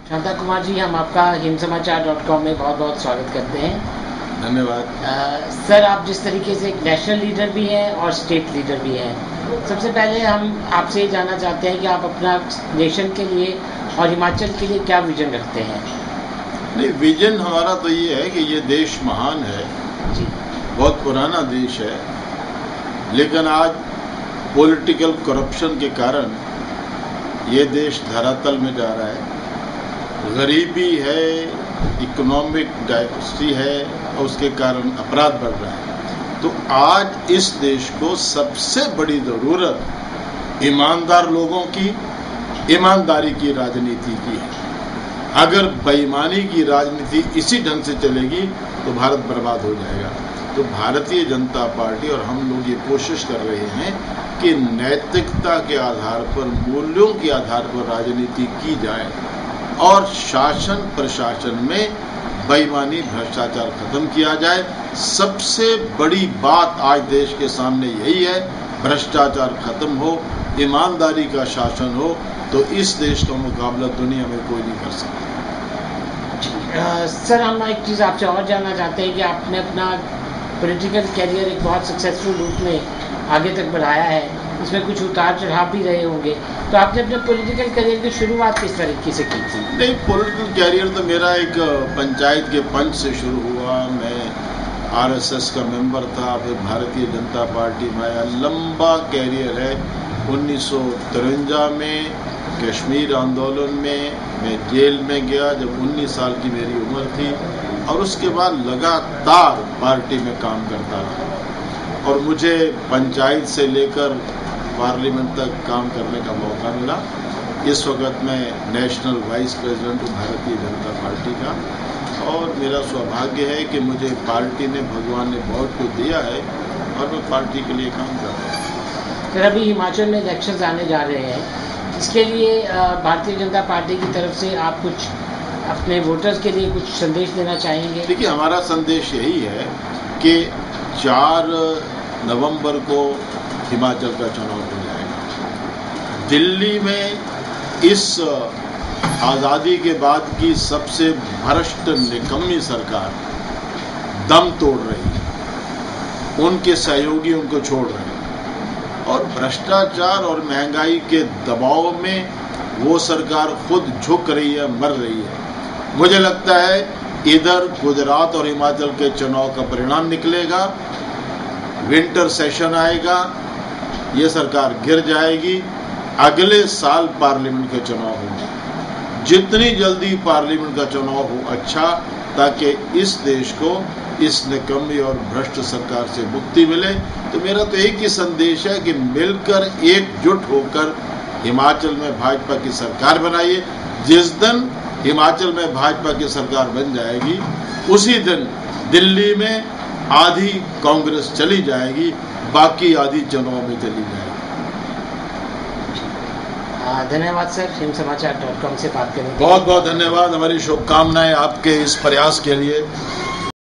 शांता कुमार जी, हम आपका हिंदसमाचार.com में बहुत बहुत स्वागत करते हैं। धन्यवाद। सर, आप जिस तरीके से एक नेशनल लीडर भी हैं और स्टेट लीडर भी हैं, सबसे पहले हम आपसे ये जानना चाहते हैं कि आप अपना नेशन के लिए और हिमाचल के लिए क्या विजन रखते हैं? नहीं, विजन हमारा तो ये है कि ये देश महान है जी। बहुत पुराना देश है, लेकिन आज पॉलिटिकल करप्शन के कारण ये देश धरातल में जा रहा है। गरीबी है, इकोनॉमिक डाइवर्सिटी है और उसके कारण अपराध बढ़ रहा है। तो आज इस देश को सबसे बड़ी जरूरत ईमानदार लोगों की, ईमानदारी की राजनीति की है। अगर बेईमानी की राजनीति इसी ढंग से चलेगी तो भारत बर्बाद हो जाएगा। तो भारतीय जनता पार्टी और हम लोग ये कोशिश कर रहे हैं कि नैतिकता के आधार पर, मूल्यों के आधार पर राजनीति की जाए और शासन प्रशासन में बेईमानी, भ्रष्टाचार खत्म किया जाए। सबसे बड़ी बात आज देश के सामने यही है, भ्रष्टाचार खत्म हो, ईमानदारी का शासन हो, तो इस देश का मुकाबला दुनिया में कोई नहीं कर सकता। सर, हम एक चीज़ आपसे और जानना चाहते हैं कि आपने अपना पॉलिटिकल कैरियर एक बहुत सक्सेसफुल रूप में आगे तक बढ़ाया है, इसमें कुछ उतार चढ़ाव भी रहे होंगे, तो आपने अपने पॉलिटिकल करियर की शुरुआत किस तरीके से की थी? नहीं, पॉलिटिकल कैरियर तो मेरा एक पंचायत के पंच से शुरू हुआ। मैं आरएसएस का मेंबर था, फिर भारतीय जनता पार्टी में आया। लंबा कैरियर है। 1953 में कश्मीर आंदोलन में मैं जेल में गया जब 19 साल की मेरी उम्र थी, और उसके बाद लगातार पार्टी में काम करता रहा और मुझे पंचायत से लेकर पार्लियामेंट तक काम करने का मौका मिला। इस वक्त मैं नेशनल वाइस प्रेसिडेंट हूँ भारतीय जनता पार्टी का, और मेरा सौभाग्य है कि मुझे पार्टी ने, भगवान ने बहुत कुछ दिया है और मैं पार्टी के लिए काम कर रहा हूँ। फिर अभी हिमाचल में इलेक्शंस आने जा रहे हैं, इसके लिए भारतीय जनता पार्टी की तरफ से आप कुछ अपने वोटर्स के लिए कुछ संदेश देना चाहेंगे? देखिए, हमारा संदेश यही है कि 4 नवंबर को हिमाचल का चुनाव हो जाएगा। दिल्ली में इस आज़ादी के बाद की सबसे भ्रष्ट निकम्मी सरकार दम तोड़ रही है, उनके सहयोगी उनको छोड़ रहे हैं, और भ्रष्टाचार और महंगाई के दबाव में वो सरकार खुद झुक रही है, मर रही है। मुझे लगता है इधर गुजरात और हिमाचल के चुनाव का परिणाम निकलेगा, विंटर सेशन आएगा, ये सरकार गिर जाएगी, अगले साल पार्लियामेंट के चुनाव होंगे। जितनी जल्दी पार्लियामेंट का चुनाव हो अच्छा, ताकि इस देश को इस निकम्मी और भ्रष्ट सरकार से मुक्ति मिले। तो मेरा तो एक ही संदेश है कि मिलकर एकजुट होकर हिमाचल में भाजपा की सरकार बनाइए। जिस दिन हिमाचल में भाजपा की सरकार बन जाएगी, उसी दिन दिल्ली में आधी कांग्रेस चली जाएगी, बाकी आधी चुनाव में चली जाएगी। धन्यवाद सर, हिंदसमाचार.com से बात करने के लिए। बहुत बहुत धन्यवाद। हमारी शुभकामनाएं आपके इस प्रयास के लिए।